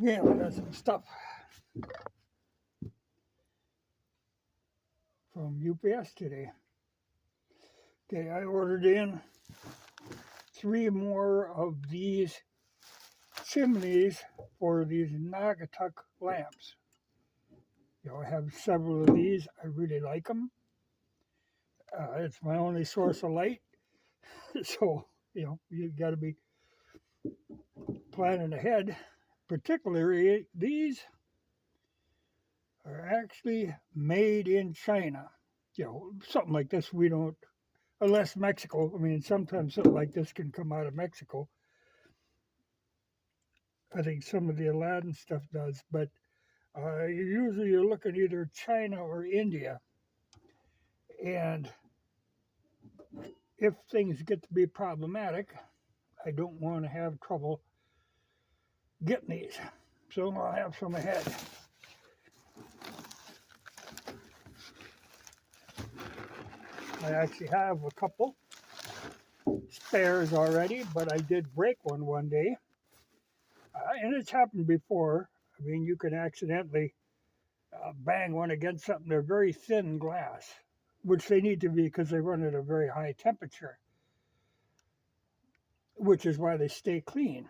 Yeah, we got some stuff from UPS today. Okay, I ordered in 3 more of these chimneys for these Naugatuck lamps. I have several of these. I really like them. It's my only source of light, so you got to be planning ahead. Particularly, these are actually made in China. Something like this we don't, unless Mexico. I mean, sometimes something like this can come out of Mexico. I think some of the Aladdin stuff does, but usually you're looking either China or India. And if things get to be problematic, I don't want to have trouble getting these. So I'll have some ahead. I actually have a couple spares already, but I did break one day. And it's happened before. I mean, you can accidentally bang one against something. They're very thin glass, which they need to be because they run at a very high temperature, which is why they stay clean.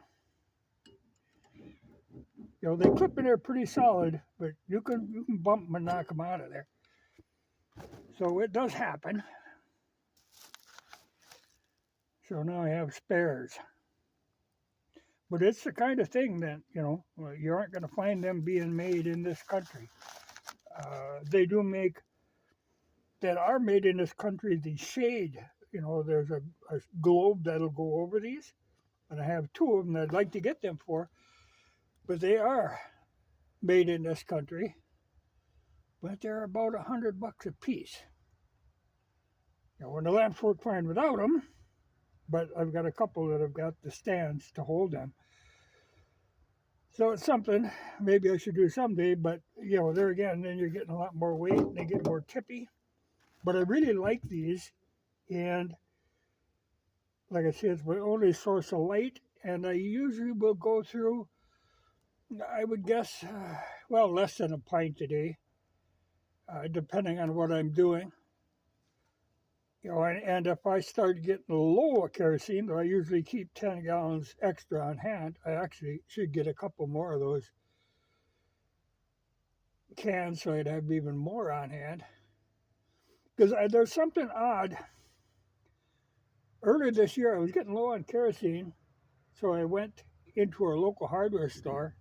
They clip in there pretty solid, but you can bump them and knock them out of there. So it does happen. So now I have spares. But it's the kind of thing that, you aren't going to find them being made in this country. They do make, that are made in this country, the shade. There's a globe that'll go over these. And I have 2 of them that I'd like to get them for. But they are made in this country. But they're about $100 a piece. When the lamps work fine without them, but I've got a couple that have got the stands to hold them. So it's something maybe I should do someday, but there again, then you're getting a lot more weight and they get more tippy. But I really like these, and like I said, it's my only source of light, and I usually will go through, I would guess, less than a pint a day, depending on what I'm doing. And if I start getting low of kerosene, though I usually keep 10 gallons extra on hand, I actually should get a couple more of those cans so I'd have even more on hand. Because there's something odd. Earlier this year, I was getting low on kerosene, so I went into our local hardware store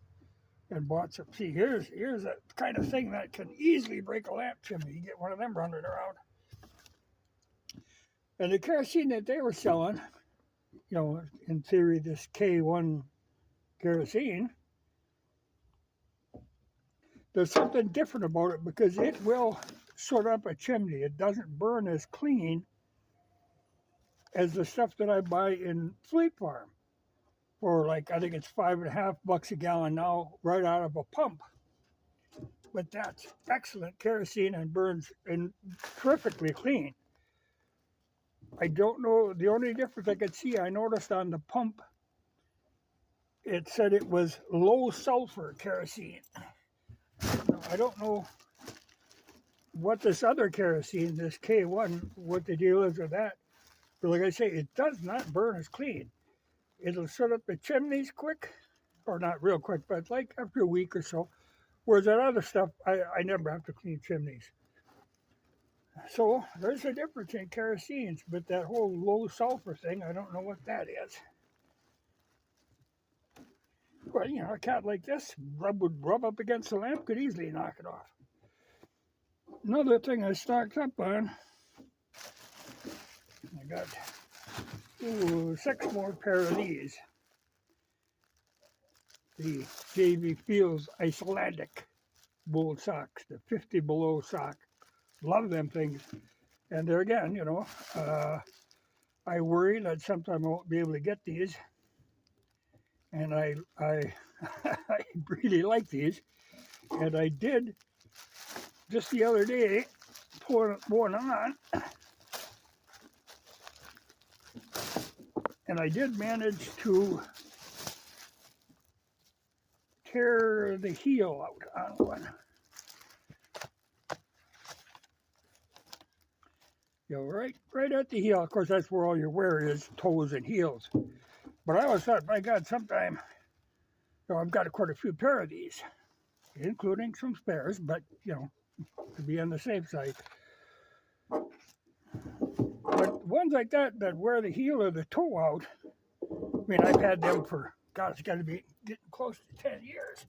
and bought some. See, here's a kind of thing that can easily break a lamp chimney. You get one of them running around. And the kerosene that they were selling, in theory, this K1 kerosene, there's something different about it because it will sort up a chimney. It doesn't burn as clean as the stuff that I buy in Fleet Farm for, like, I think it's $5.50 a gallon now, right out of a pump. But that's excellent kerosene and burns and perfectly clean. I don't know, the only difference I could see, I noticed on the pump, it said it was low sulfur kerosene. I don't know what this other kerosene, this K1, what the deal is with that. But like I say, it does not burn as clean. It'll set up the chimneys quick, or not real quick, but like after a week or so. Whereas that other stuff, I never have to clean chimneys. So there's a difference in kerosenes, but that whole low sulfur thing, I don't know what that is. Well, a cat like this would rub up against the lamp, could easily knock it off. Another thing I stocked up on, I got 6 more pair of these. The J.B.Fields Icelandic wool socks, the 50 below sock. Love them things. And there again, I worry that sometime I won't be able to get these. And I I really like these. And I did, just the other day, put one on. And I did manage to tear the heel out on one. You know, right at the heel. Of course, that's where all your wear is, toes and heels. But I always thought, by God, sometime, you know, I've got quite a few pair of these, including some spares, but, you know, to be on the safe side. But ones like that, that wear the heel or the toe out, I mean, I've had them for, God, it's got to be getting close to 10 years.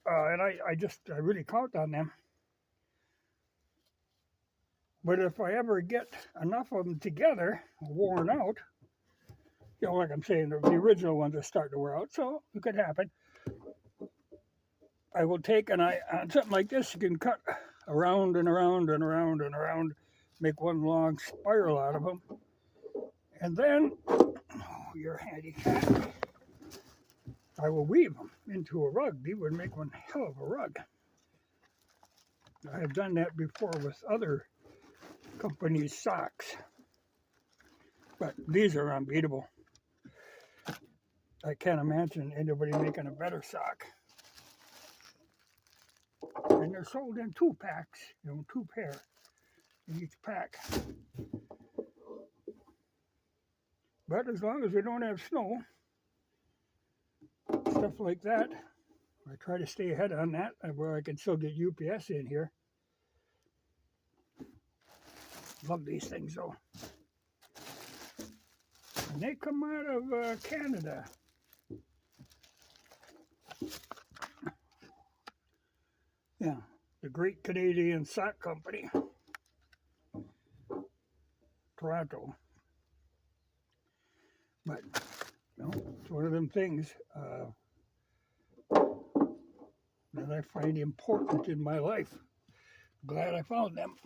And I really count on them. But if I ever get enough of them together, worn out, you know, like I'm saying, the original ones are starting to wear out, so it could happen. I will take, and on something like this, you can cut around and around and around and around, make one long spiral out of them. And then, oh, you're handicapped. I will weave them into a rug. These would make one hell of a rug. I have done that before with other companies' socks. But these are unbeatable. I can't imagine anybody making a better sock. And they're sold in 2 packs, you know, 2 pair in each pack. But as long as we don't have snow, stuff like that, I try to stay ahead on that, where I can still get UPS in here. Love these things though. And they come out of Canada. Yeah, the Great Canadian Sock Company, Toronto. But, you know, it's one of them things that I find important in my life. Glad I found them.